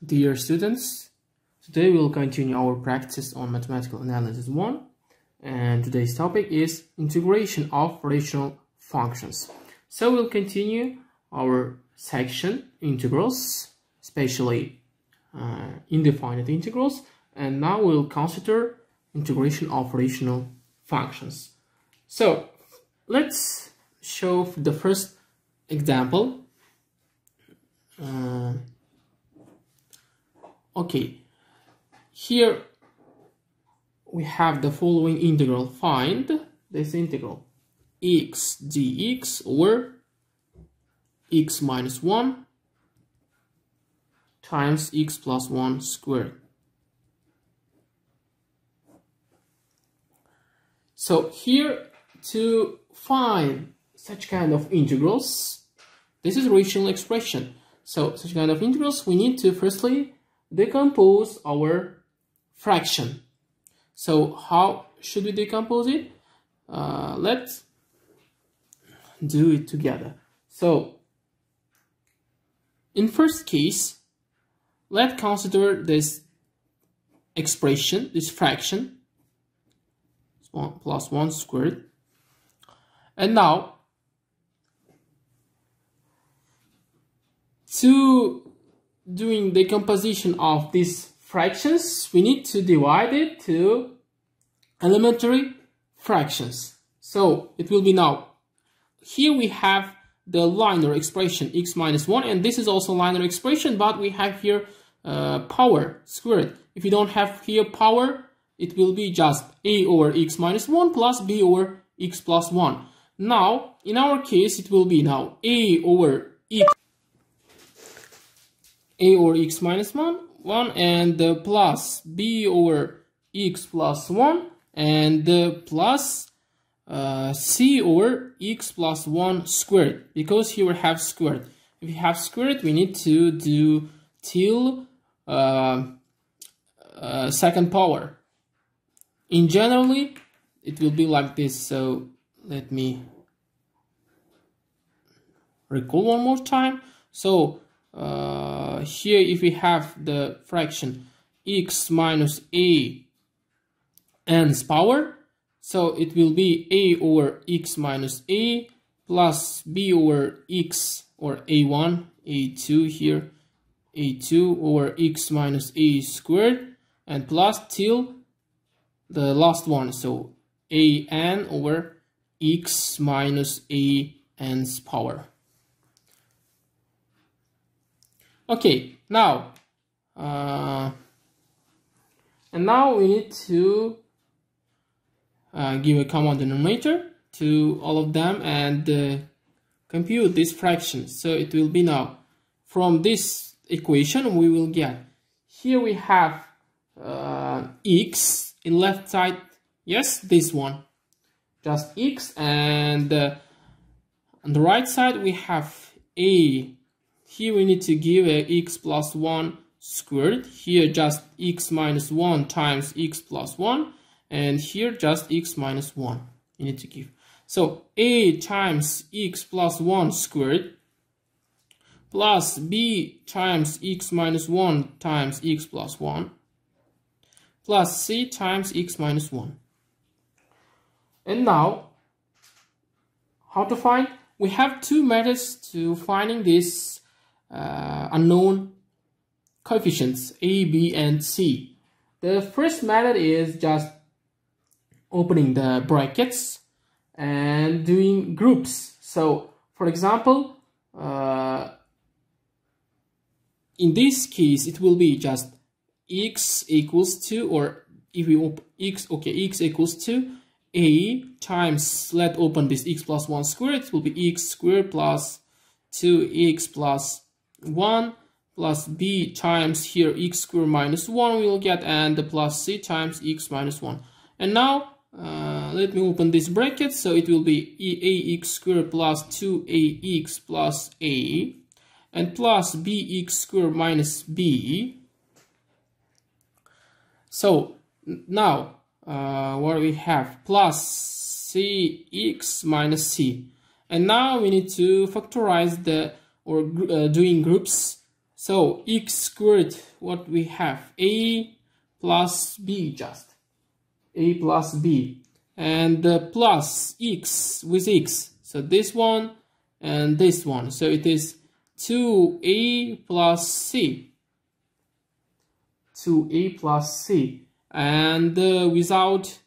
Dear students, today we'll continue our practice on Mathematical Analysis 1, and today's topic is integration of rational functions. So we'll continue our section integrals, especially indefinite integrals, and now we'll consider integration of rational functions. So let's show the first example. Okay, here we have the following integral. Find this integral: x dx over x minus 1 times x plus 1 squared. So here, to find such kind of integrals, this is rational expression. So such kind of integrals, we need to firstly decompose our fraction. So how should we decompose it? Let's do it together. So in first case, let's consider this expression, this fraction, 1 plus 1 squared. And now, to doing decomposition of these fractions, we need to divide it to elementary fractions. So it will be now, here we have the linear expression x minus 1, and this is also linear expression, but we have here power squared. If you don't have here power, it will be just a over x minus 1 plus b over x plus 1. Now, in our case, it will be now a over x minus 1 and plus b over x plus 1 and plus c over x plus 1 squared, because here we have squared. If we have squared, we need to do till second power. In generally, it will be like this. So let me recall one more time. So here, if we have the fraction x minus a n's power, so it will be a over x minus a plus b over x, or a1, a2 here, a2 over x minus a squared, and plus till the last one, so a n over x minus a n's power. Okay, now and now we need to give a common denominator to all of them and compute this fraction. So it will be now, from this equation we will get, here we have x in left side, yes, this one, just x, and on the right side we have a. Here we need to give a x plus 1 squared, here just x minus 1 times x plus 1, and here just x minus 1 you need to give. So a times x plus 1 squared plus b times x minus 1 times x plus 1 plus c times x minus 1. And now, how to find? We have two methods to finding this unknown coefficients a, b, and c. The first method is just opening the brackets and doing groups. So for example, in this case it will be just x equals to, or if we open x, okay, x equals to a times, let's open this x plus 1 squared, it will be x squared plus 2x plus 1 plus b times here x squared minus 1 we will get, and the plus c times x minus 1. And now let me open this bracket, so it will be ax squared plus 2ax plus a and plus bx squared minus b. So now what we have, plus cx minus c, and now we need to factorize the, or doing groups. So x squared, what we have, a plus b, just a plus b, and plus x with x, so this one and this one, so it is 2a plus c, 2a plus c, and without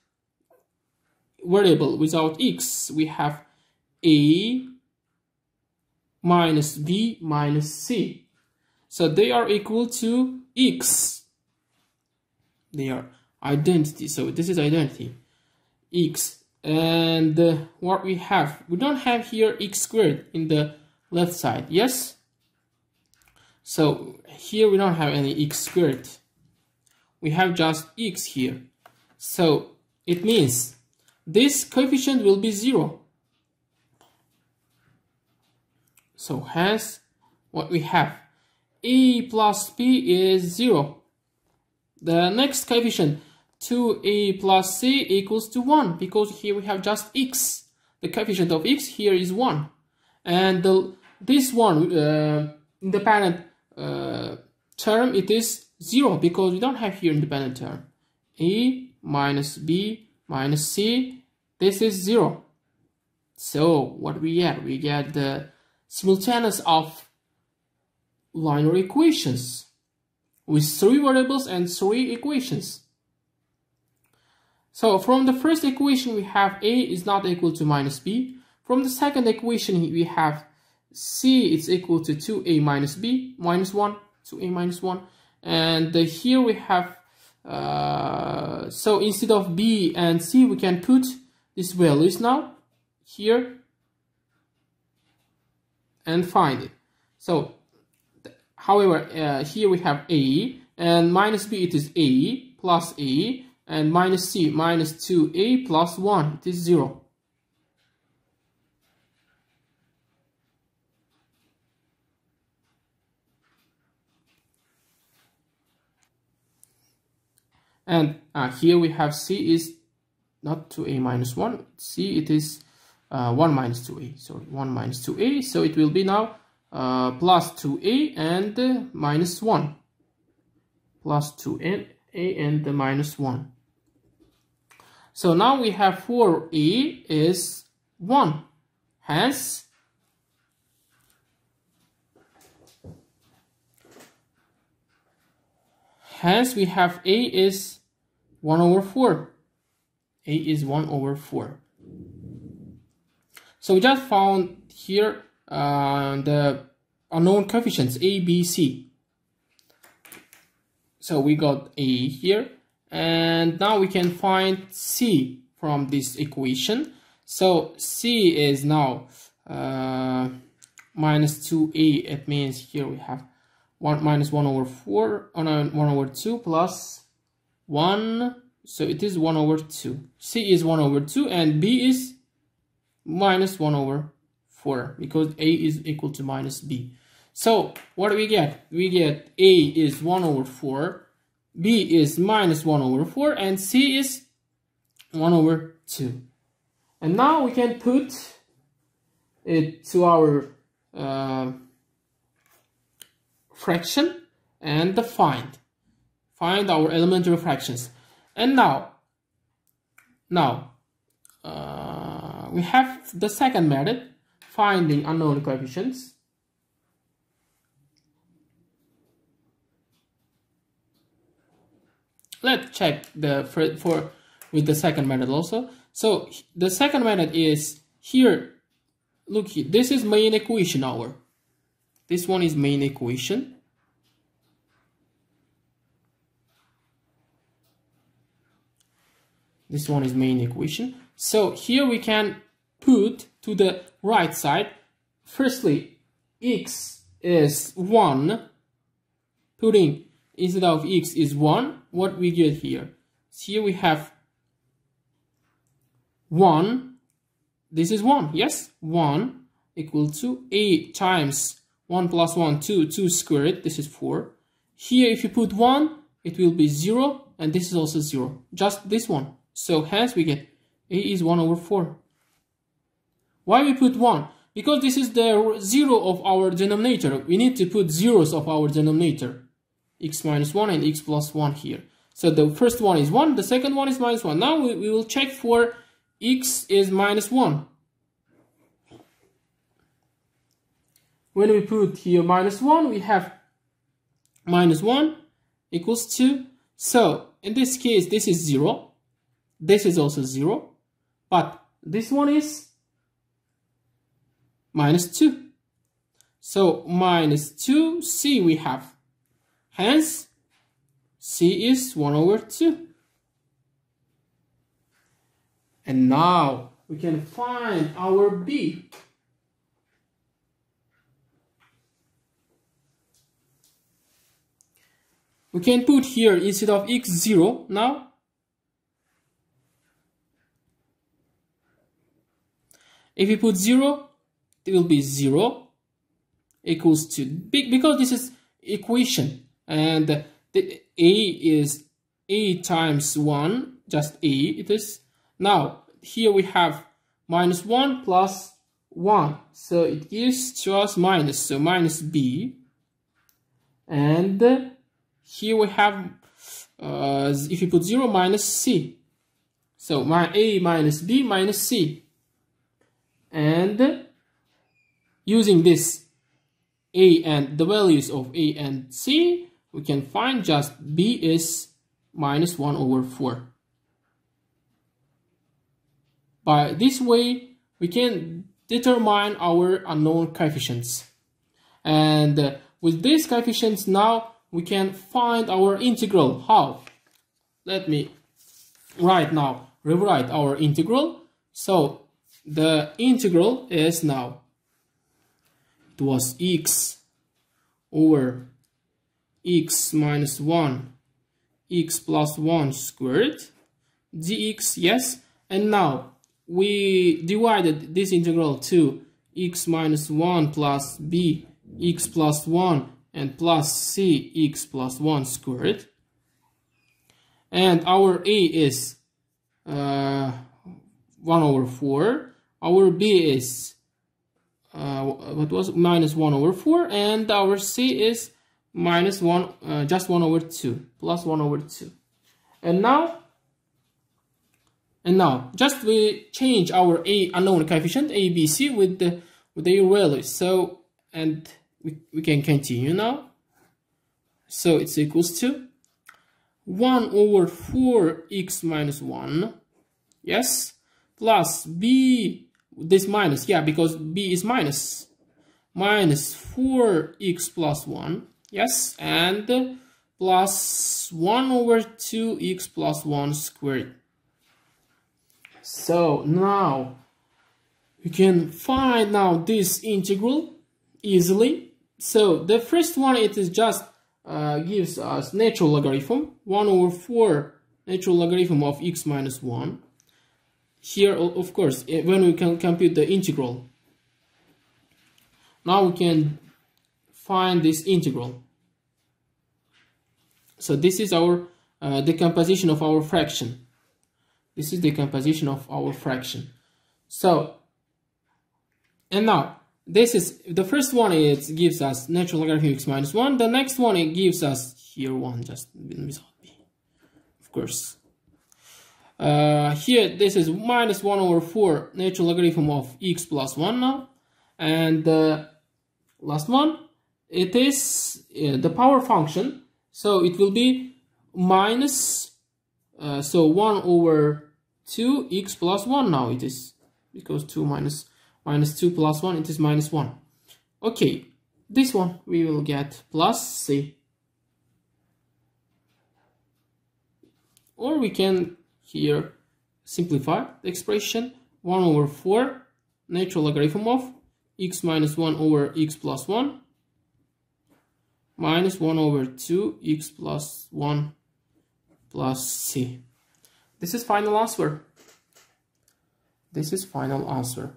variable, without x, we have a minus b minus c. So they are equal to x. They are identity. So this is identity. X. And what we have, we don't have here x squared in the left side. Yes? So here we don't have any x squared. We have just x here. So it means this coefficient will be 0. So hence what we have, a plus b is 0. The next coefficient, 2a plus c equals to 1, because here we have just x. The coefficient of x here is 1. And this one, independent term, it is 0, because we don't have here independent term. A minus b minus c, this is 0. So what we get? We get the simultaneous of linear equations with 3 variables and 3 equations. So from the first equation we have a is not equal to minus b. From the second equation we have c is equal to 2a minus b minus 1, 2a minus 1. And here we have, so instead of b and c we can put these values now here and find it. So however, here we have a, and minus b it is a plus a, and minus c minus 2a plus 1, it is 0. And here we have c is not 2a minus 1, c it is 1 minus 2a, sorry, 1 minus 2a, so it will be now plus 2a and minus 1, plus 2a and minus 1. So now we have 4a is 1, hence we have a is 1 over 4. A is 1 over 4. So we just found here the unknown coefficients a, b, c. So we got a here, and now we can find c from this equation. So c is now minus 2a. It means here we have 1 minus 1 over 4, 1 over 2 plus 1. So it is 1 over 2. C is 1 over 2 and b is minus 1 over 4, because a is equal to minus b. So what do we get? We get a is 1 over 4, b is minus 1 over 4, and c is 1 over 2. And now we can put it to our fraction and find our elementary fractions. And now we have the second method, finding unknown coefficients. Let's check with the second method also. So the second method is here. Look here, this is main equation this one is main equation. This one is main equation. So here we can put to the right side. Firstly, x is 1. Putting instead of x is 1. What we get here? Here we have 1. This is 1. Yes, 1 equal to a times 1 plus 1, 2, 2 squared. This is 4. Here, if you put 1, it will be 0, and this is also 0. Just this one. So hence we get a is 1 over 4. Why we put 1? because this is the 0 of our denominator, we need to put zeros of our denominator, x minus 1 and x plus 1 here. So the first one is 1, the second one is minus 1. Now we will check for x is minus 1. When we put here minus 1, we have minus 1 equals 2. So in this case, this is 0. This is also 0. But this one is minus 2. So minus 2c we have. Hence, c is 1 over 2. And now we can find our b. We can put here instead of x 0 now. If we put 0, it will be 0 equals to, because this is equation and the a is a times 1, just a it is. Now here we have minus 1 plus 1, so it gives to us minus, so minus b. And here we have, if you put 0, minus c. So my a minus b minus c. And using this a and the values of a and c, we can find just b is minus 1 over 4. By this way, we can determine our unknown coefficients. And with these coefficients now, we can find our integral. How? Let me rewrite our integral. So the integral is now, it was x over x minus 1 x plus 1 squared dx, yes. And now we divided this integral to x minus 1 plus b x plus 1 and plus c x plus 1 squared. And our a is 1 over 4. Our b is what was minus 1 over 4, and our c is minus 1, just 1 over 2, plus 1 over 2. And now just we change our a unknown coefficient a, b, c with their values. So and we can continue now. So it's equals to 1 over 4 x minus 1, yes, plus b, this minus, yeah, because b is minus 4 x plus 1, yes, and plus 1 over 2 x plus 1 squared. So now we can find now this integral easily. So the first one, it is just gives us natural logarithm 1 over 4 natural logarithm of x minus 1. Here, of course, when we can compute the integral, now we can find this integral. So this is our decomposition of our fraction. This is the decomposition of our fraction. So, and now this is the first one. It gives us natural logarithm x minus 1. The next one, it gives us here 1, just without b, of course. Here this is minus 1 over 4 natural logarithm of x plus 1 now. And the last one, it is the power function. So it will be minus, so 1 over 2 x plus 1 now it is, because 2 minus 2 plus 1, it is minus 1. Okay, this one we will get plus c. Or we can here simplify the expression 1 over 4 natural logarithm of x minus 1 over x plus 1 minus 1 over 2 x plus 1 plus c. This is final answer. This is final answer.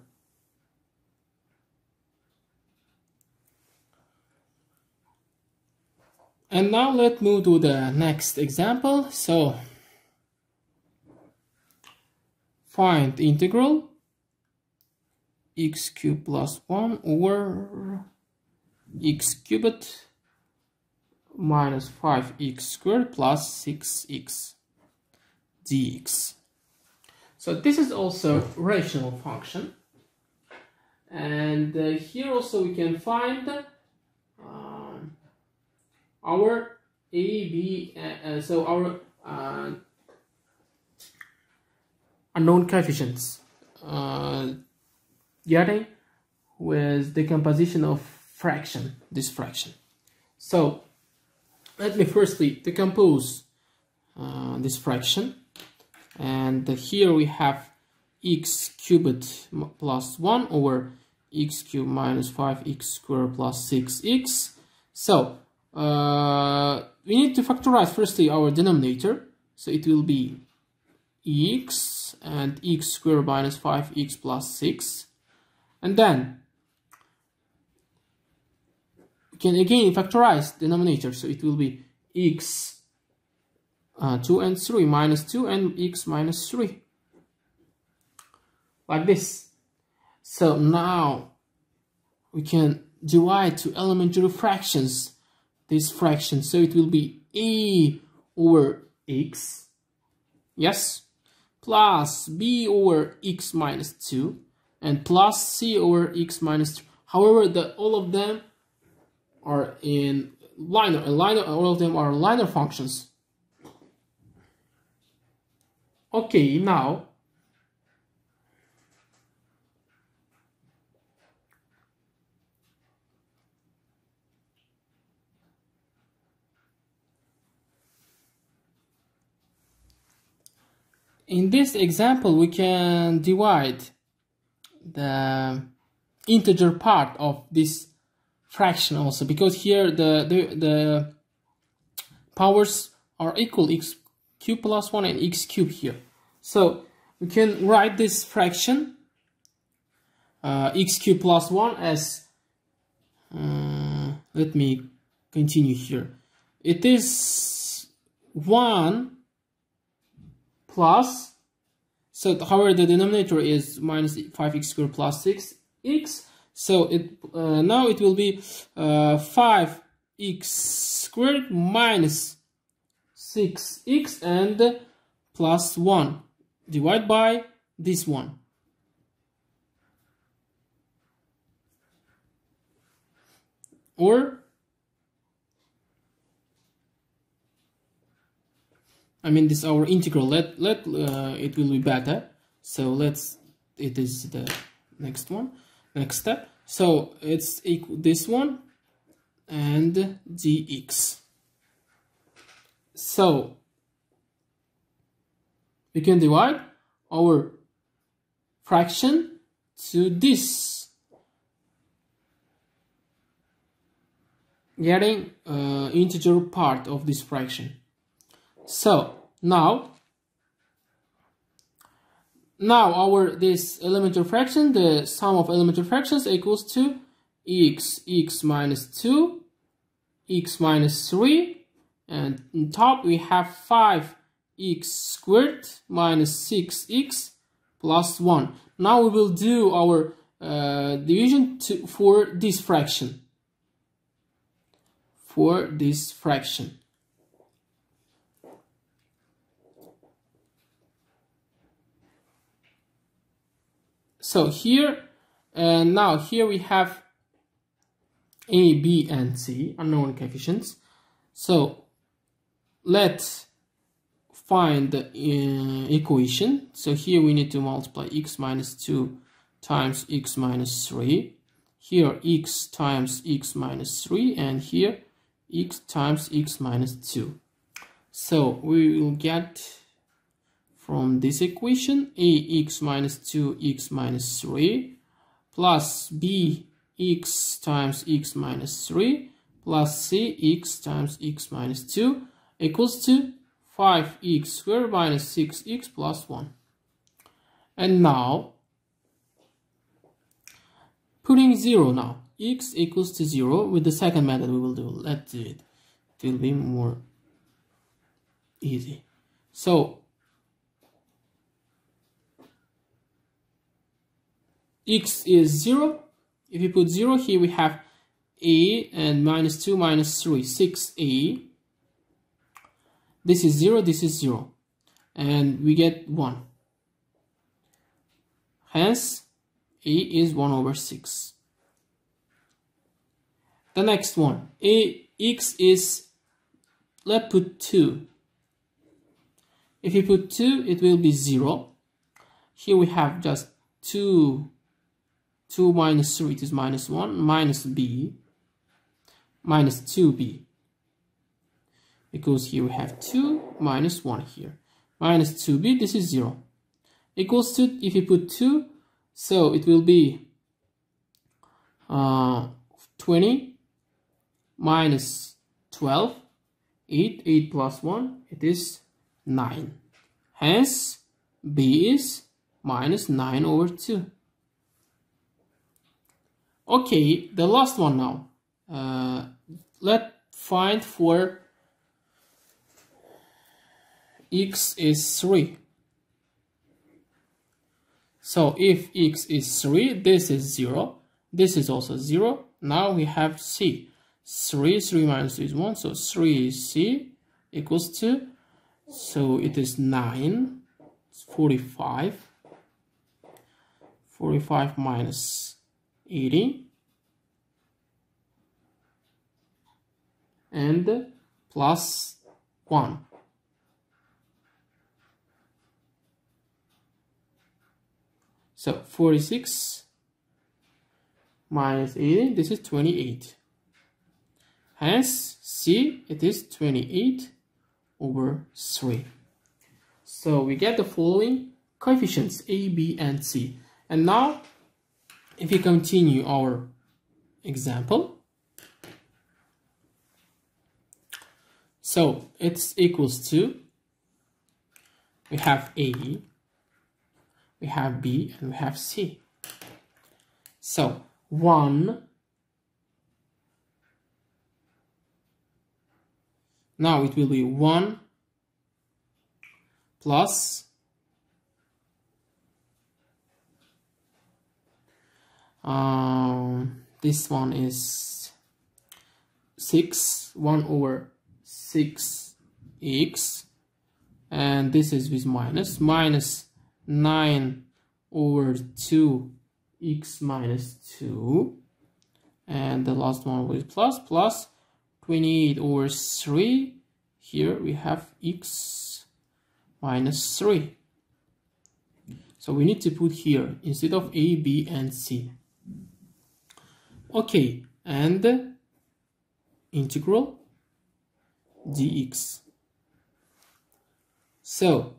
And now let's move to the next example. So find the integral x cubed plus 1 over x cubed minus 5x squared plus 6x dx. So this is also rational function, and here also we can find our a, b, so our unknown coefficients, getting with decomposition of fraction, this fraction. So let me firstly decompose this fraction, and here we have x cubed plus 1 over x cubed minus 5x squared plus 6x. So we need to factorize firstly our denominator, so it will be x and x squared minus 5x plus 6, and then we can again factorize denominator, so it will be x 2 and 3 minus 2 and x minus 3, like this. So now we can divide to elementary fractions this fraction, so it will be a over x, yes, plus b over x minus 2 and plus c over x minus 3. However, all of them are in linear, all of them are linear functions. Okay, now in this example we can divide the integer part of this fraction also, because here the powers are equal, x cubed plus 1 and x cubed here. So we can write this fraction x cubed plus 1 as let me continue here. It is 1 plus, so however the denominator is minus 5x squared plus 6x, so it now it will be 5x squared minus 6x and plus 1 divided by this one. Or I mean, this is our integral. It will be better. So it is the next step. So it's equal this one and dx. So we can divide our fraction to this, getting integer part of this fraction. So now our this elementary fraction, the sum of elementary fractions equals to x minus 2, x minus 3, and on top we have 5x squared minus 6x plus 1. Now we will do our division for this fraction. So here, and now here we have a, b, and c, unknown coefficients. So let's find the equation. So here we need to multiply x minus 2 times x minus 3. Here x times x minus 3, and here x times x minus 2. So we will get from this equation ax minus 2x minus 3 plus b x times x minus 3 plus c x times x minus 2 equals to 5x squared minus 6x plus 1. And now putting 0 now, x equals to 0 with the second method we will do. Let's do it. It will be more easy. So x is 0. If you put 0 here, we have a and minus 2 minus 3, 6a. This is 0, this is 0. And we get 1. Hence, a is 1 over 6. The next one, x is, let's put 2. If you put 2, it will be 0. Here we have just 2 minus 3, it is minus 1, minus b, minus 2b. Because here we have 2 minus 1 here. Minus 2b, this is 0. Equals to, if you put 2, so it will be 20 minus 12, 8 plus 1, it is 9. Hence, b is minus 9 over 2. Okay, the last one now. Let's find for x is 3. So if x is 3, this is 0. This is also 0. Now we have c. 3 minus 2 is 1. So 3c equals to, so it is 9. It's 45. 45 minus 80. And plus 1. So 46 minus 80, this is 28. Hence, C, it is 28 over 3. So we get the following coefficients, A, B, and C. And now, if we continue our example, so it's equals to, we have A, we have B, and we have C. So 1, now it will be 1 plus this one is 6, 1 over 6x, and this is with minus 9 over 2x minus 2, and the last one was plus 28 over 3. Here we have x minus 3. So we need to put here instead of A, B, and C. Okay, and integral dx. So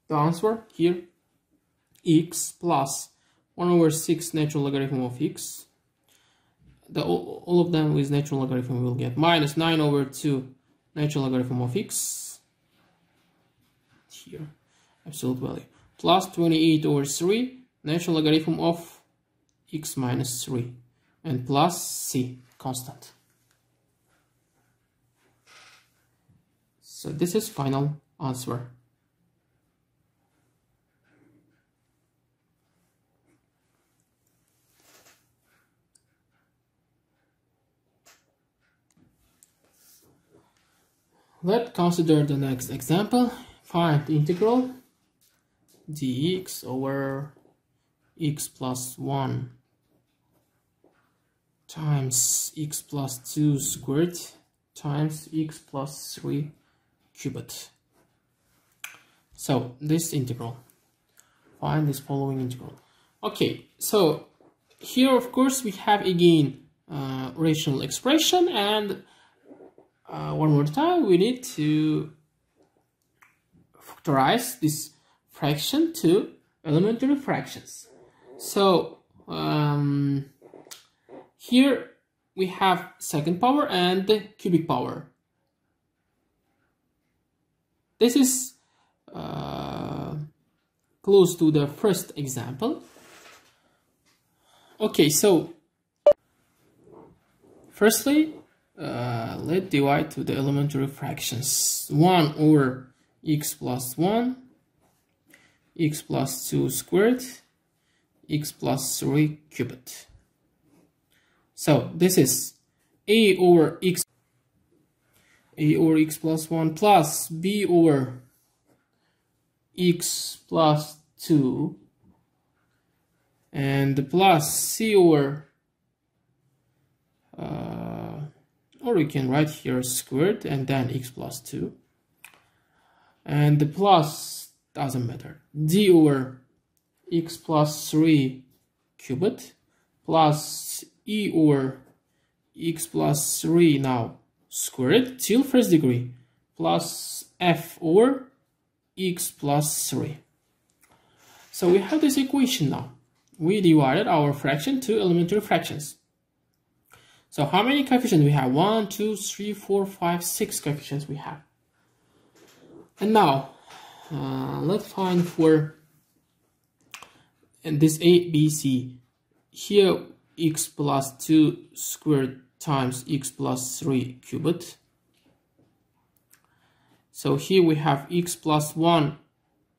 the answer here, x plus 1 over 6 natural logarithm of x. All of them with natural logarithm will get minus 9 over 2 natural logarithm of x. Here, absolute value. Plus 28 over 3 natural logarithm of x minus 3. And plus c, constant. So this is final answer. Let's consider the next example. Find the integral dx over x plus 1 times x plus 2 squared times x plus 3 cubed. So this integral. Find this following integral. Okay, so here of course we have again rational expression, and one more time we need to factorize this fraction to elementary fractions. So here we have second power and the cubic power. This is close to the first example. Okay, so firstly, let's divide to the elementary fractions. 1 over x plus 1, x plus 2 squared, x plus 3 cubed. So this is a over x plus 1 plus b over x plus 2 and plus c over or we can write here squared and then x plus 2 and the plus doesn't matter, d over x plus 3 cubed plus e over x plus 3 now squared till first degree plus f over x plus 3. So we have this equation now. We divided our fraction to elementary fractions. So how many coefficients we have? 1, 2, 3, 4, 5, 6 coefficients we have. And now let's find for this a, b, c. Here x plus 2 squared times x plus 3 cubed. So here we have x plus 1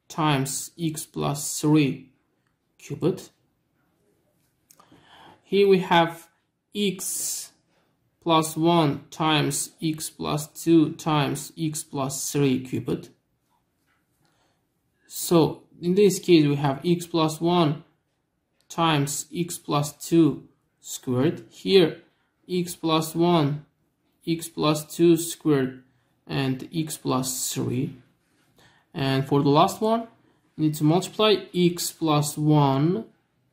times x plus 3 cubed. Here we have x plus 1 times x plus 2 times x plus 3 cubed. So in this case we have x plus 1 times x plus 2 squared. Here x plus 1, x plus 2 squared and x plus 3. And for the last one we need to multiply x plus 1,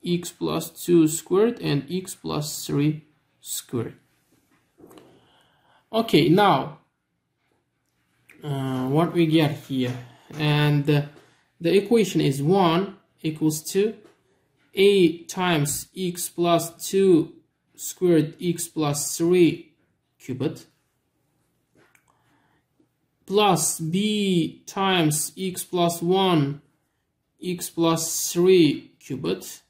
x plus 2 squared and x plus 3 squared. Okay, now what we get here, and the equation is 1 equals to a times x plus 2 squared x plus 3 cubed plus b times x plus 1 x plus 3 cubed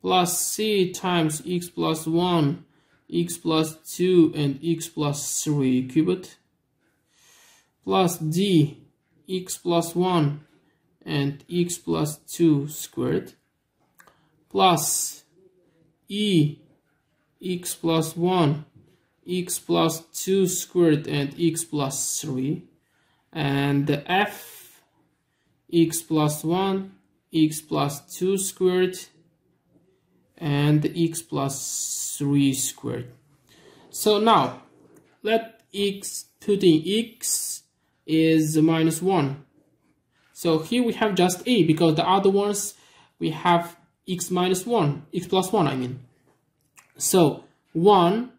plus c times x plus 1 x plus 2 and x plus 3 cubed plus d x plus 1 and x plus 2 squared plus e x plus 1 x plus 2 squared and x plus 3 and the f x plus 1 x plus 2 squared and x plus 3 squared. So now let x, putting x is minus 1. So here we have just a, because the other ones we have x minus 1, x plus 1 I mean. So 1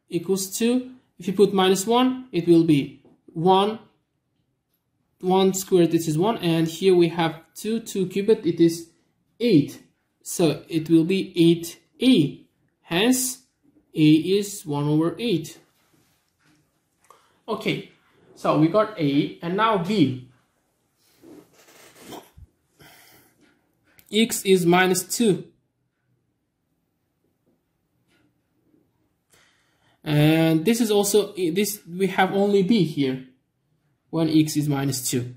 equals to, if you put minus 1 it will be 1 squared, this is 1, and here we have 2 cubed, it is 8. So it will be 8a, hence a is 1 over 8. Okay, so we got a, and now b. X is minus 2. And this is also, this we have only b here when x is minus 2.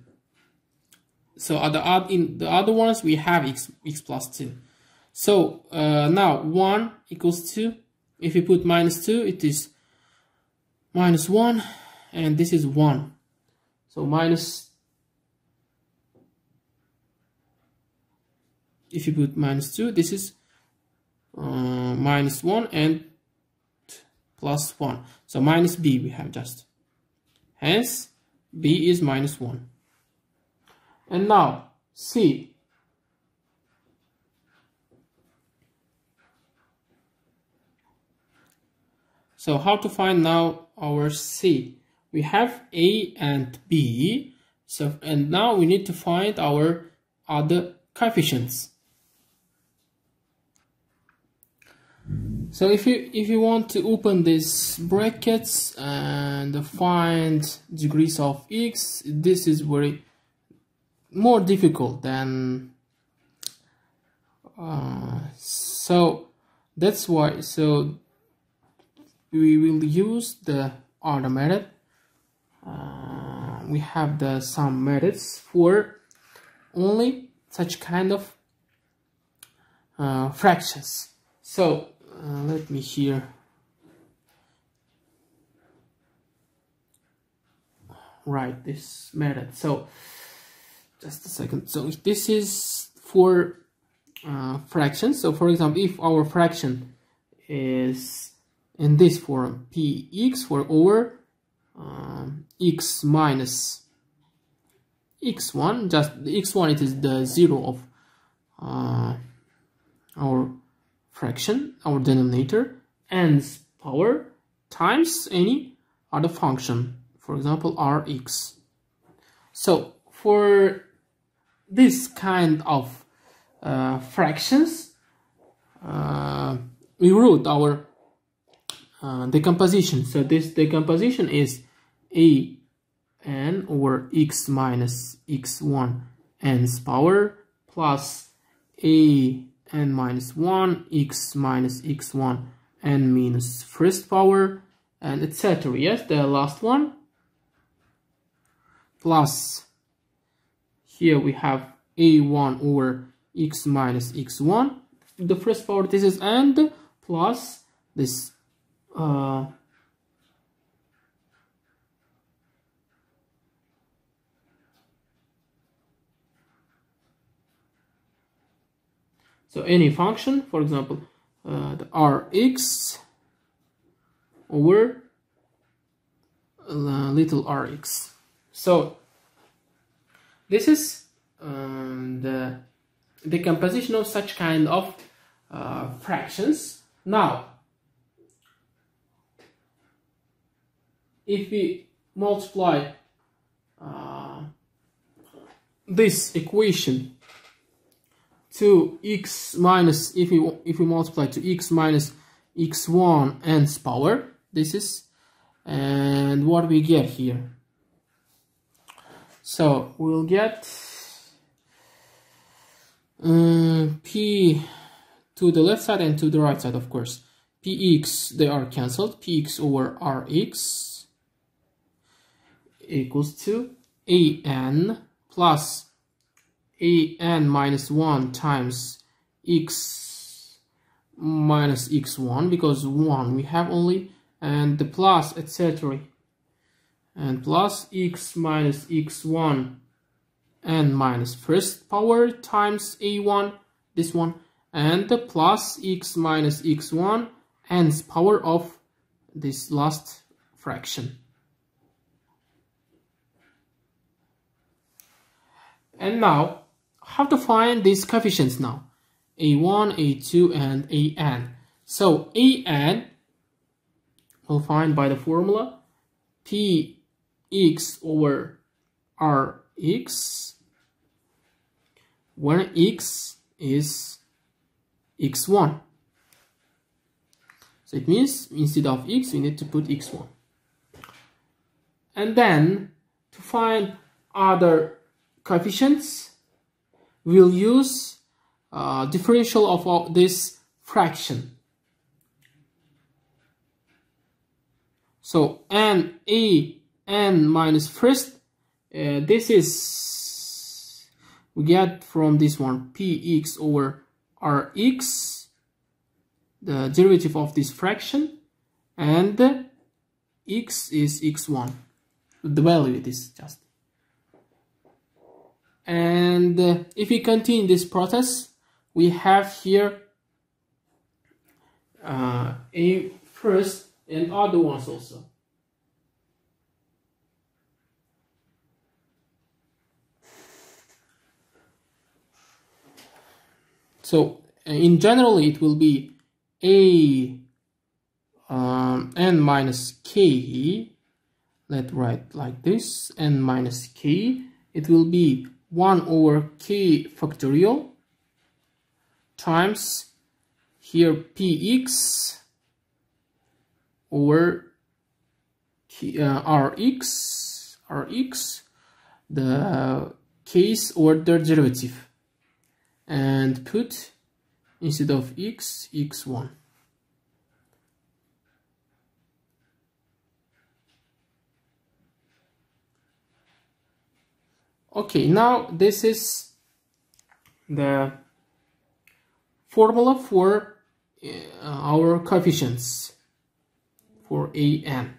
So in the other ones we have x plus 2. So now 1 equals 2. If you put minus 2 it is minus 1 and this is 1. So minus, if you put minus 2 this is minus 1 and plus 1. So minus b we have just. Hence b is minus 1. And now c. So how to find now our c? We have a and b. So and now we need to find our other coefficients. So if you want to open these brackets and find degrees of x, this is very more difficult than so that's why. So we will use the other method. We have some methods for only such kind of fractions. So let me here write this method. So just a second. So this is for fractions. So for example, if our fraction is in this form, px for over x minus x1, just the x1, it is the zero of our fraction, our denominator, n's power times any other function, for example rx. So for this kind of fractions, we wrote our decomposition. So this decomposition is a n over x minus x1 n's power plus a n minus 1 x minus x1 n minus first power, and etc. Yes, the last one, plus here we have a1 over x minus x1, the first power, this is, and plus this so any function, for example the rx over little rx. So this is the decomposition of such kind of fractions. Now if we multiply this equation to x minus, if we multiply to x minus x1 n's power, this is, and what we get here, so we'll get p to the left side and to the right side, of course. Px, they are cancelled. Px over rx equals to an plus an minus 1 times x minus x1, because 1 we have only, and the plus etc, and plus x minus x1 n minus first power times a1, this one, and the plus x minus x1 n's power of this last fraction. And now how to find these coefficients now, a1, a2 and an. So an we'll find by the formula px over rx, where x is x1. So it means instead of x we need to put x1. And then to find other coefficients, we'll use differential of this fraction. So n minus first, this is, we get from this one px over rx, the derivative of this fraction, and x is x1, the value it is just. And if we continue this process, we have here a first and other ones also. So in general it will be a n minus k, let's write like this, n minus k, it will be 1 over k factorial times here px over rx, the k's or their derivative, and put instead of x, x1. Okay, now this is the formula for our coefficients for an.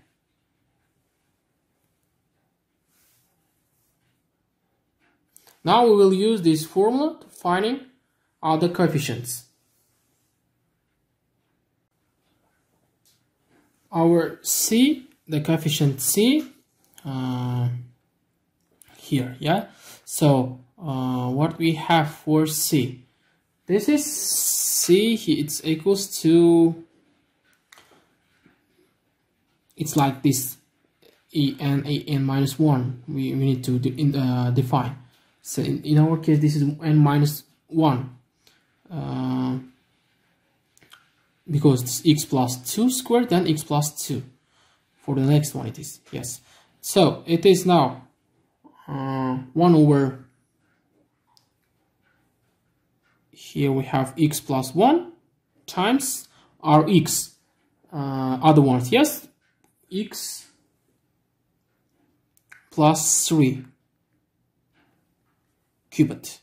Now we will use this formula to finding other coefficients. Our c, the coefficient c, here, yeah. So what we have for c, this is c. It's equals to, it's like this, an minus 1. We need to define. So in our case, this is n minus 1, because it's x plus 2 squared, then x plus 2. For the next one it is, yes. So it is now 1 over, here we have x plus 1 times our x, other ones, yes, x plus 3 cubed.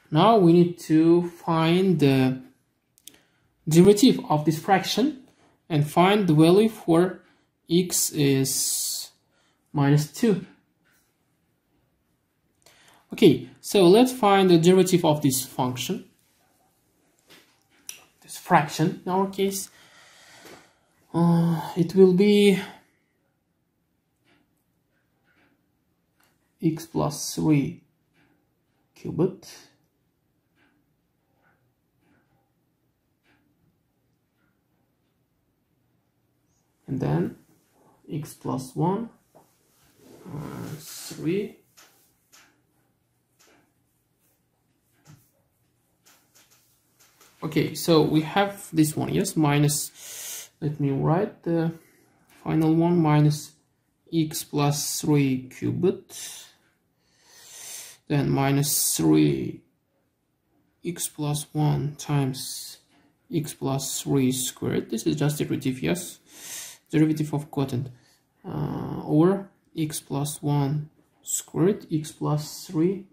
Now we need to find the derivative of this fraction and find the value for x is minus 2. Okay, so let's find the derivative of this function, this fraction in our case. It will be x plus 3 cubed and then x plus 1 3 okay, so we have this one, yes, minus, let me write the final one, minus x plus 3 cubed, then minus 3 x plus 1 times x plus 3 squared. This is just derivative, yes, derivative of quotient, over x plus 1 squared, x plus 3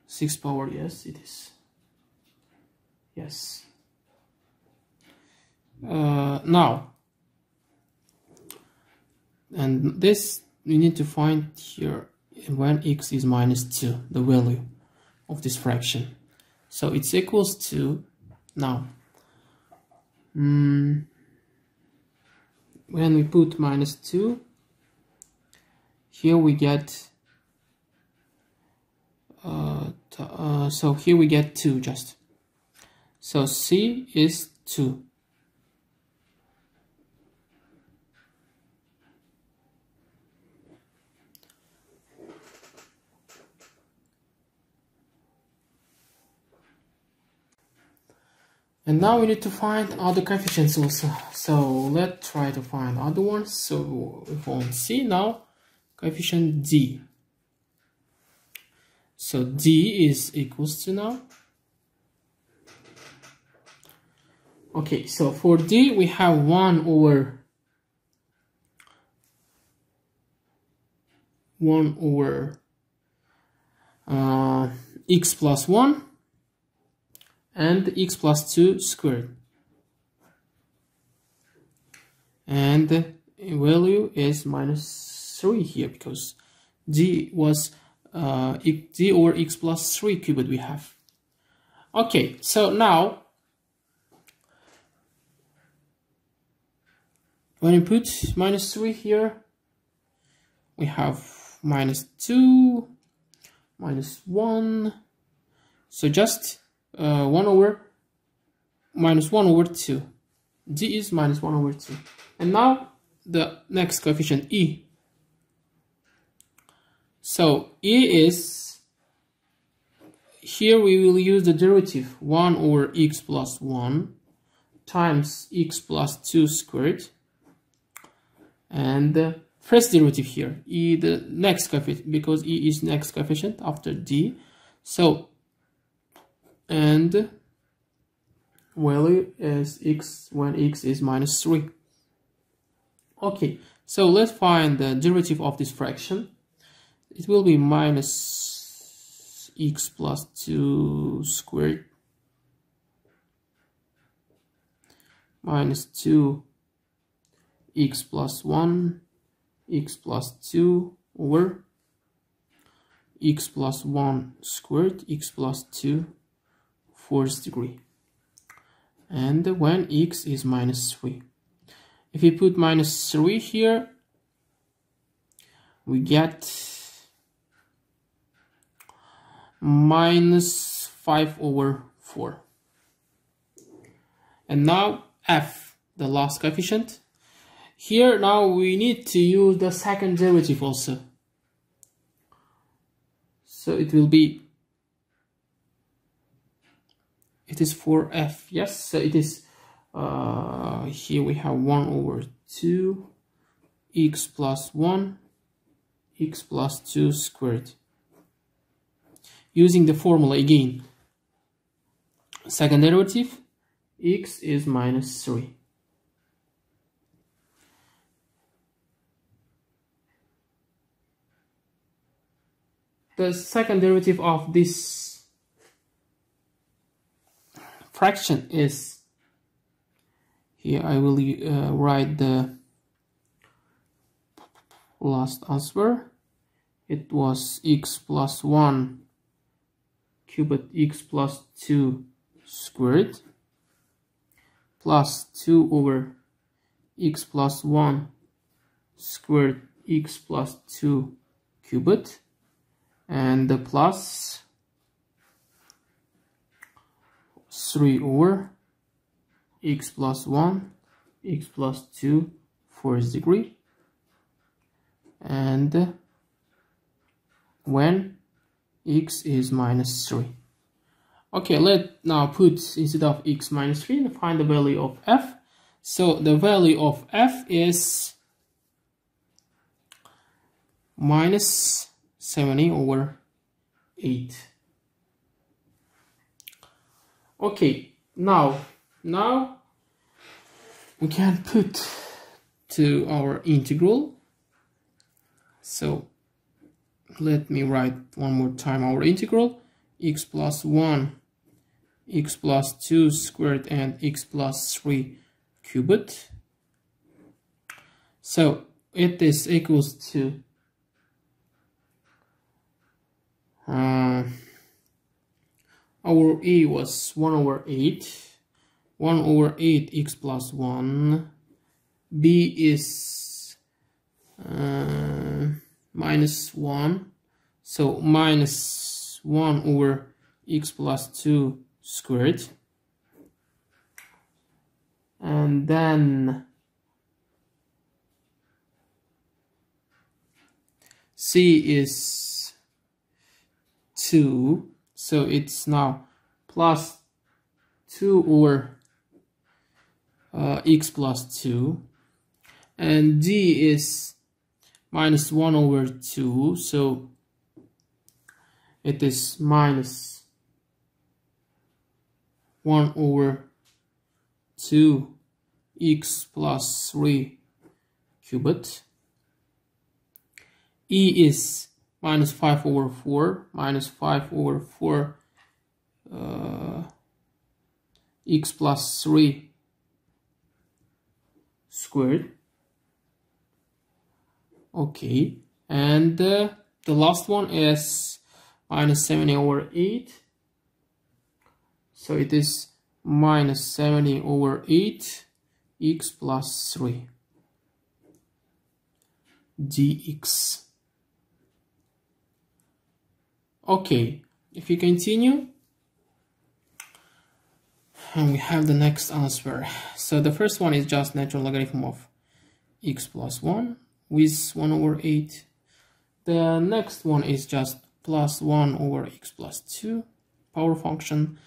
6 power, yes, it is, yes. Now, and this we need to find here when x is minus 2, the value of this fraction. So it's equals to, now when we put minus 2, here we get so here we get 2 just. So c is 2. And now we need to find other coefficients also. So let's try to find other ones. So we found c, now coefficient d. So d is equals to now. Okay, so for d we have 1 over x plus 1 and x plus 2 squared. And the value is minus 3 here because d was d over x plus 3 cubed we have. Okay, so now when we put minus 3 here, we have minus 2, minus 1, so just 1 over minus 1 over 2. D is minus 1 over 2. And now the next coefficient e. So e is, here we will use the derivative 1 over x plus 1 times x plus 2 squared. And the first derivative here, e the next coefficient, because e is next coefficient after d. So, and value is x when x is minus 3. Okay, so let's find the derivative of this fraction. It will be minus x plus 2 squared minus 2 x plus 1 x plus 2 over x plus 1 squared x plus 2 fourth degree, and when x is minus 3. If we put minus 3 here, we get minus 5 over 4. And now f, the last coefficient. Here now we need to use the second derivative also. So it will be, it is 4f, yes, so it is, here we have 1 over 2 x plus 1 x plus 2 squared. Using the formula again, second derivative, x is minus 3. The second derivative of this fraction is, here I will write the last answer. It was x plus 1 cubed x plus 2 squared plus 2 over x plus 1 squared x plus 2 cubed, and the plus 3 over x plus 1 x plus 2 fourth degree, and when x is minus 3. Okay, let now put instead of x minus 3 and find the value of f. So the value of f is minus 70 over 8. Okay, now we can put to our integral. So let me write one more time our integral. X plus 1 x plus 2 squared and x plus 3 cubed. So it is equals to our a was 1 over 8 x plus 1. B is minus 1, so minus 1 over x plus 2 squared, and then C is 2, so it's now plus 2 over x plus 2, and D is minus 1 over 2, so it is minus 1 over 2 x plus 3 cubed. E is minus 5 over 4, minus 5 over 4 x plus 3 squared. Okay, and the last one is minus 70 over 8, so it is minus 70 over 8 x plus 3 dx. Okay, if you continue, and we have the next answer. So the first one is just natural logarithm of x plus 1 with 1 over 8. The next one is just plus 1 over x plus 2 power function.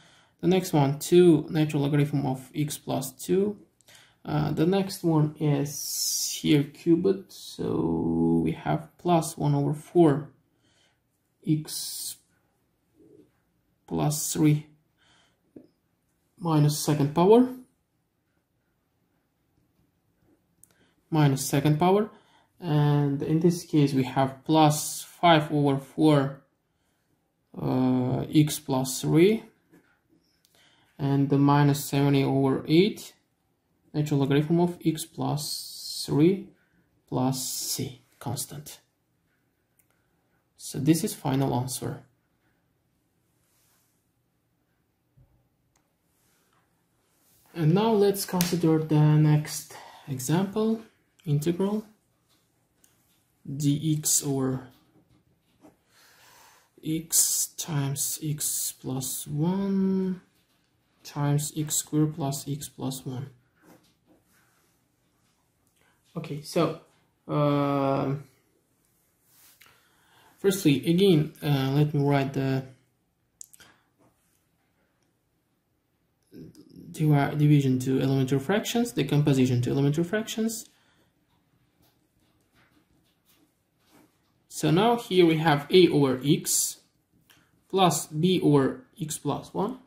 The next one, 2 natural logarithm of x plus 2. The next one is here cubed, so we have plus 1 over 4 x plus 3 minus second power, minus second power, and in this case we have plus 5 over 4 x plus 3, and the minus 70 over 8 natural logarithm of x plus 3 plus c constant. So this is final answer. And now let's consider the next example. Integral dx over x times x plus 1 times x squared plus x plus 1. Okay, so firstly, again, let me write the division to elementary fractions, decomposition to elementary fractions. So now here we have a over x plus b over x plus 1.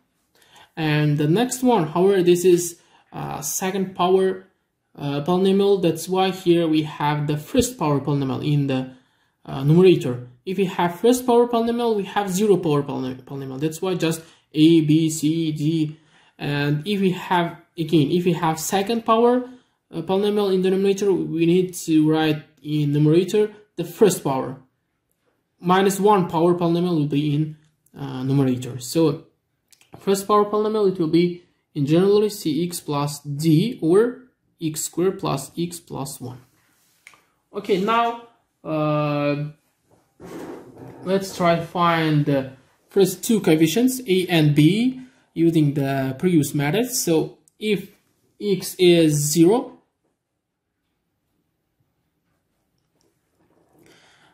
And the next one, however, this is second power polynomial. That's why here we have the first power polynomial in the numerator. If we have first power polynomial, we have zero power polynomial. That's why just a, b, c, d. And if we have, again, if we have second power polynomial in the denominator, we need to write in numerator the first power. Minus 1 power polynomial will be in numerator. So first power polynomial, it will be in generally cx plus d over x squared plus x plus 1. Okay, now let's try to find the first two coefficients a and b using the previous method. So if x is 0,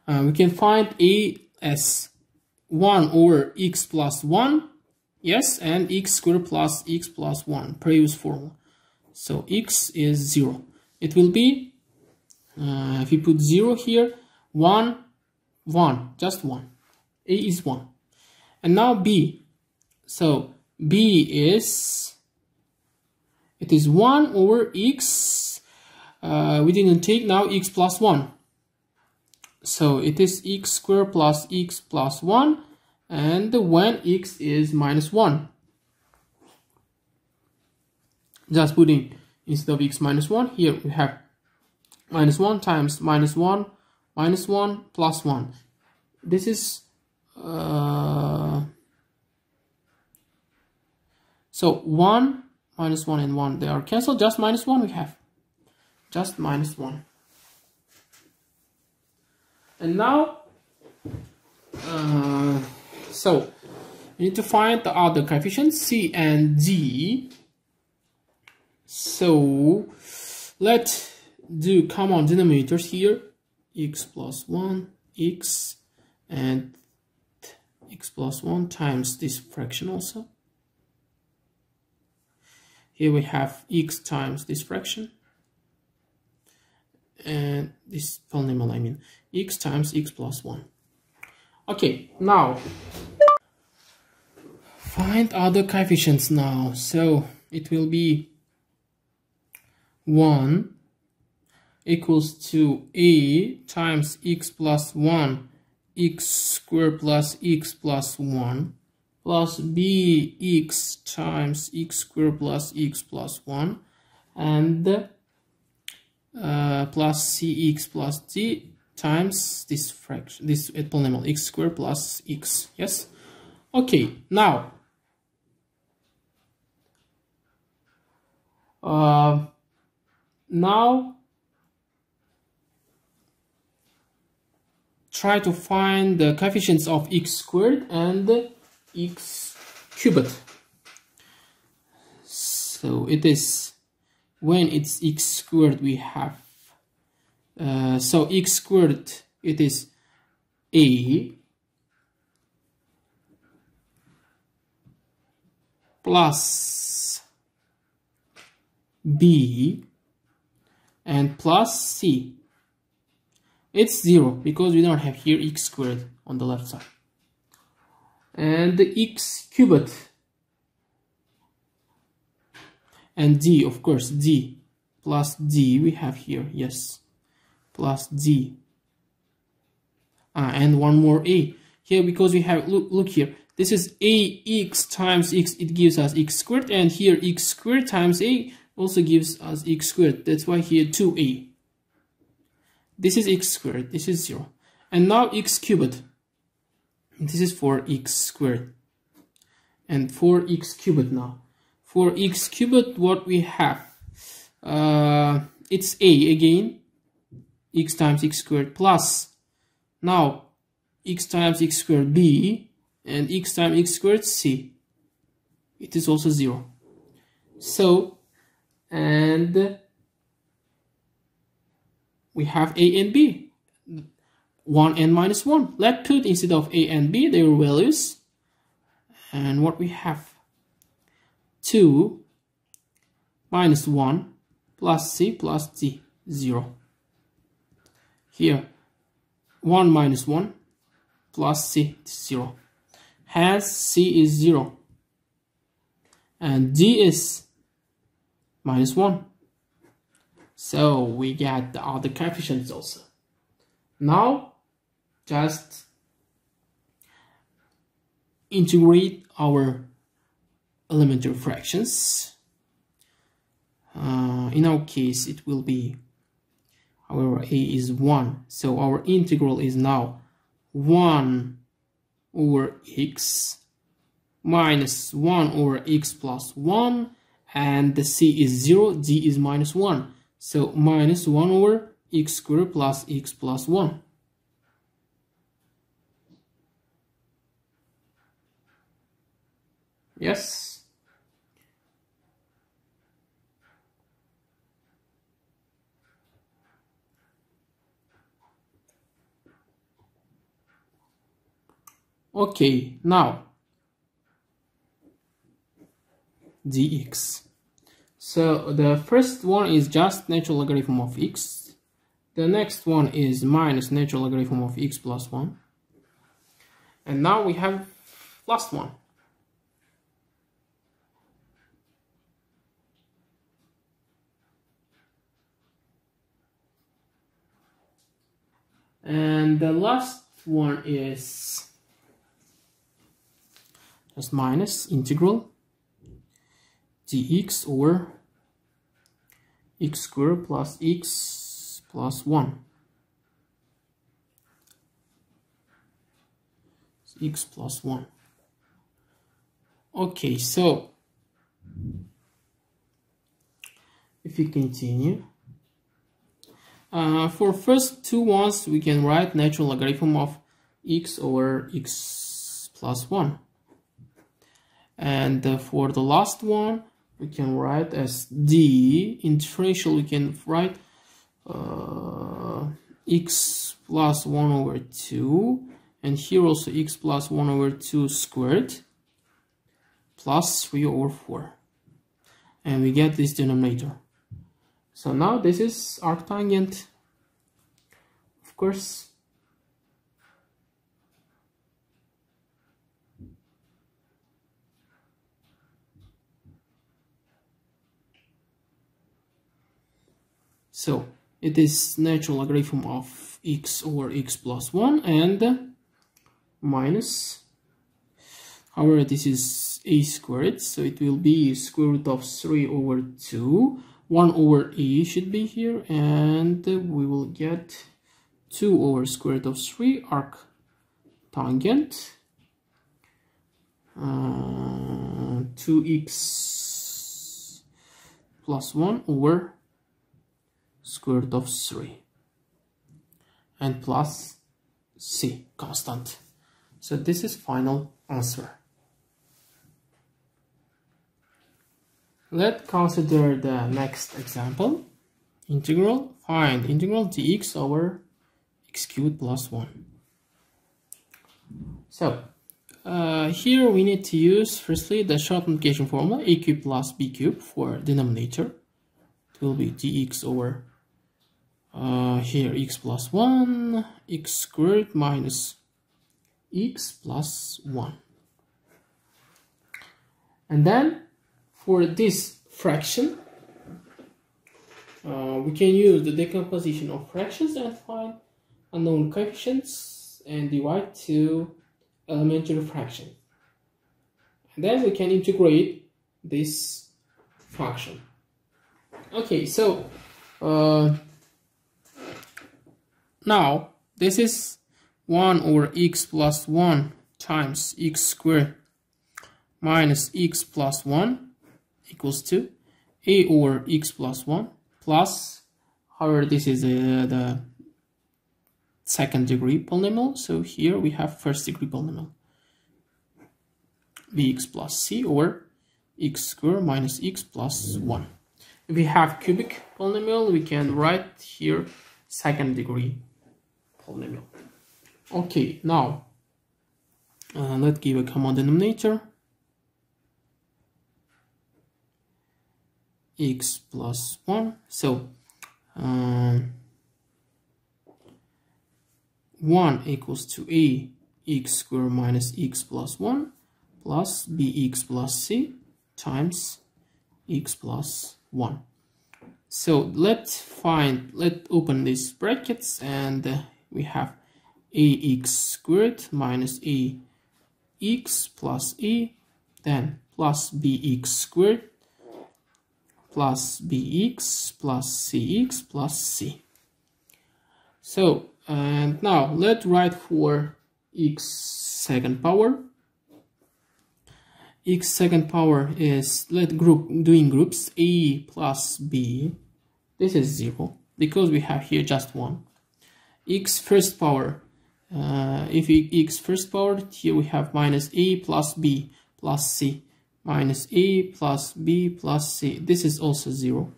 we can find a as 1 over x plus 1, yes, and x squared plus x plus 1, previous formula. So x is 0. It will be, if you put 0 here, 1, 1, just 1. A is 1. And now b. So b is, it is 1 over x, we didn't take now x plus 1. So it is x squared plus x plus 1, and when x is minus 1. Just putting instead of x minus 1, here we have minus 1 times minus 1 plus 1. This is so 1 minus 1 and 1, they are cancelled, just minus 1 we have, just minus 1. And now so we need to find the other coefficients c and d. So let's do common denominators here, x plus 1, x, and x plus 1 times this fraction also. Here we have x times this fraction, and this polynomial, I mean, x times x plus 1. Okay, now find other coefficients now. So it will be 1 equals to a times x plus 1 x squared plus x plus 1 plus bx times x squared plus x plus 1 and plus cx plus d times this fraction, this polynomial x squared plus x. Yes. Okay, now try to find the coefficients of x squared and x cubed. So it is, when it's x squared we have, so x squared, it is a plus b and plus c. It's 0 because we don't have here x squared on the left side. And the x cubed, and d, of course, d plus d we have here, yes, plus d. And one more a here, because we have, look here, this is ax times x, it gives us x squared, and here x squared times a also gives us x squared. That's why here 2a. This is x squared, this is 0. And now x cubed. This is for x squared. And for x cubed now. For x cubed, what we have? It's a again. X times x squared plus. Now, x times x squared b. And x times x squared c. It is also 0. So, and we have a and b, 1 and minus 1. Let's put instead of a and b their values, and what we have, 2 minus 1 plus c plus d, 0. Here 1 minus 1 plus c, 0. Hence c is 0 and d is minus 1. So we get the other coefficients also. Now just integrate our elementary fractions. In our case it will be, however, a is 1, so our integral is now 1 over x minus 1 over x plus 1, and the c is 0, d is minus 1. So minus 1 over x squared plus x plus 1. Yes. Okay, now dx. So the first one is just natural logarithm of x. The next one is minus natural logarithm of x plus 1. And now we have last one. And the last one is just minus integral dx over x squared plus x plus 1. X plus 1. Okay, so if we continue, for first two ones we can write natural logarithm of x over x plus 1, and for the last one we can write as d. In differential we can write x plus 1 over 2, and here also x plus 1 over 2 squared plus 3 over 4, and we get this denominator. So now this is arctangent, of course. So it is natural logarithm of x over x plus 1 and minus, however this is a squared, so it will be square root of 3 over 2. 1 over a should be here, and we will get 2 over square root of 3 arctangent 2x plus 1 over square root of 3 and plus c constant. So this is final answer. Let's consider the next example. Integral, find integral dx over x cubed plus 1. So here we need to use firstly the short multiplication formula, a cubed plus b cubed for denominator. It will be dx over here x plus 1, x squared minus x plus 1. And then for this fraction. We can use the decomposition of fractions and find unknown coefficients and divide to elementary fraction. And then we can integrate this function. Okay, so now this is 1 over x plus 1 times x squared minus x plus 1 equals to a over x plus 1 plus, however, this is the second degree polynomial, so here we have first degree polynomial, bx plus c over x squared minus x plus 1. If we have cubic polynomial, we can write here second degree polynomial. Okay, now let's give a common denominator, x plus 1. So 1 equals to a x squared minus x plus 1 plus bx plus c times x plus 1. So let's open these brackets, and we have ax squared minus ax plus a, then plus bx squared plus bx plus cx plus c. So, and now let's write for x second power. X second power is, doing groups a plus b. This is 0 because we have here just 1. X first power, if x first power, here we have minus a plus b plus c, minus a plus b plus c. This is also 0.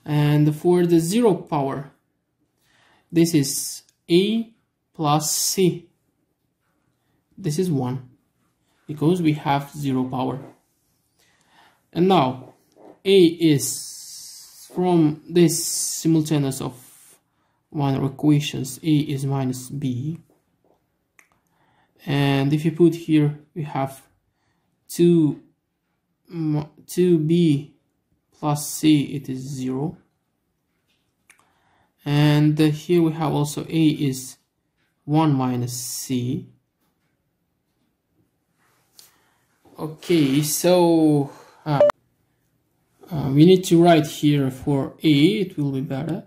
And for the 0 power, this is a plus c. This is 1 because we have 0 power. And now a is, from this simultaneous of one equations, a is minus b, and if you put here, we have 2b plus c, it is 0. And here we have also a is 1 minus c. Okay, so we need to write here for a, it will be better.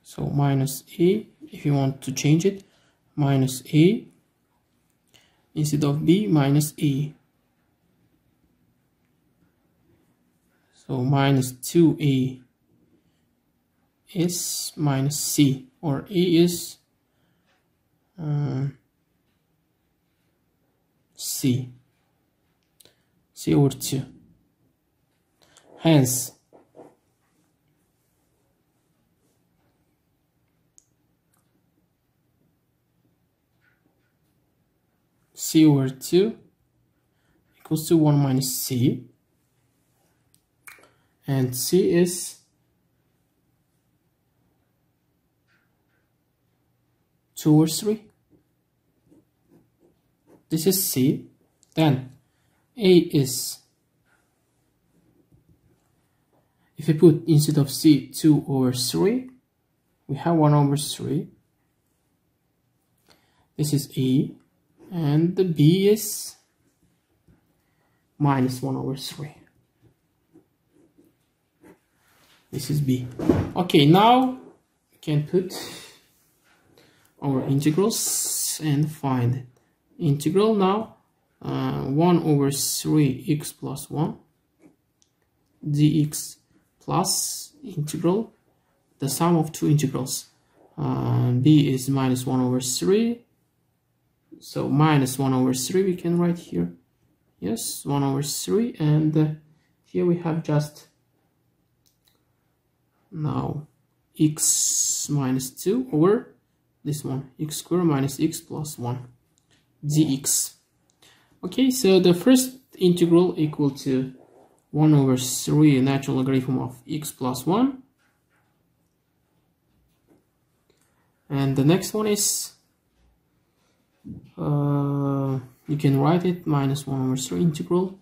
So minus a, if you want to change it, minus a, instead of b, minus a. So minus 2a is minus c, or a is c over 2. Hence, c over 2 equals to 1 minus c, and c is 2 over 3. This is c. Then a is, if we put instead of c 2 over 3, we have 1 over 3. This is a, and the b is minus 1 over 3. This is b. Okay, now we can put our integrals and find it. Integral now 1 over 3 x plus 1 dx plus integral, the sum of two integrals. B is minus 1 over 3, so minus 1 over 3 we can write here. Yes, 1 over 3, and here we have just now x minus 2 over this one, x squared minus x plus 1 dx. Okay, so the first integral equal to 1 over 3 natural logarithm of x plus 1, and the next one is you can write it minus 1 over 3 integral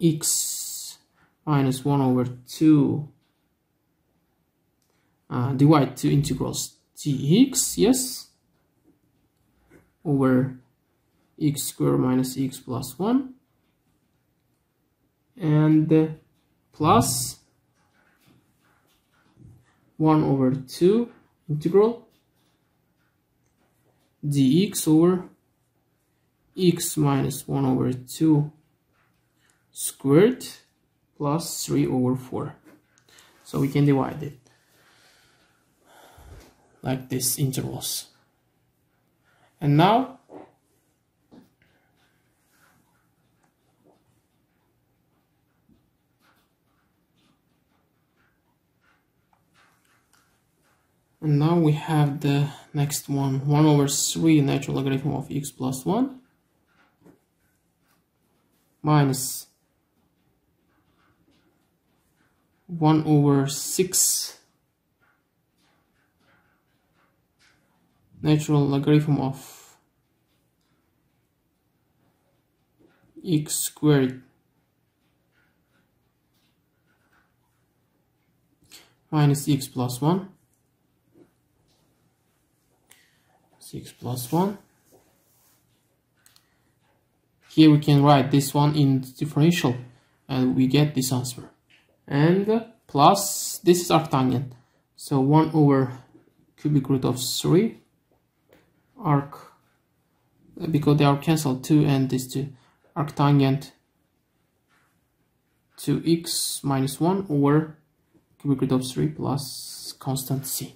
x minus 1 over 2 divide two integrals dx, yes, over x squared minus x plus 1 and plus 1 over 2 integral dx over x minus 1 over 2 squared plus 3 over 4. So we can divide it like this intervals. And now we have the next one, 1 over 3 natural logarithm of x plus 1 minus 1 over 6 natural logarithm of x squared minus x plus 1 6 plus 1. Here we can write this one in differential and we get this answer. And plus this is arctangent, so 1 over cubic root of 3 arc, because they are cancelled, 2 and this 2, arctangent to x minus 1 over cubic root of 3 plus constant c.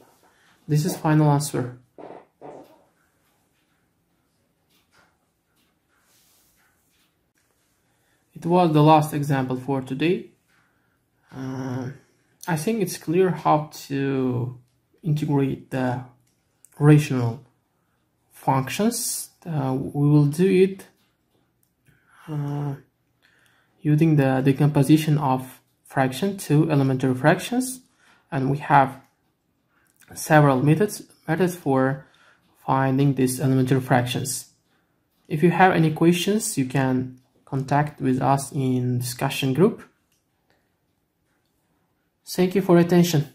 This is final answer. It was the last example for today. I think it's clear how to integrate the rational functions. We will do it using the decomposition of fraction to elementary fractions, and we have several methods for finding these elementary fractions. If you have any questions, you can contact with us in discussion group. Thank you for your attention.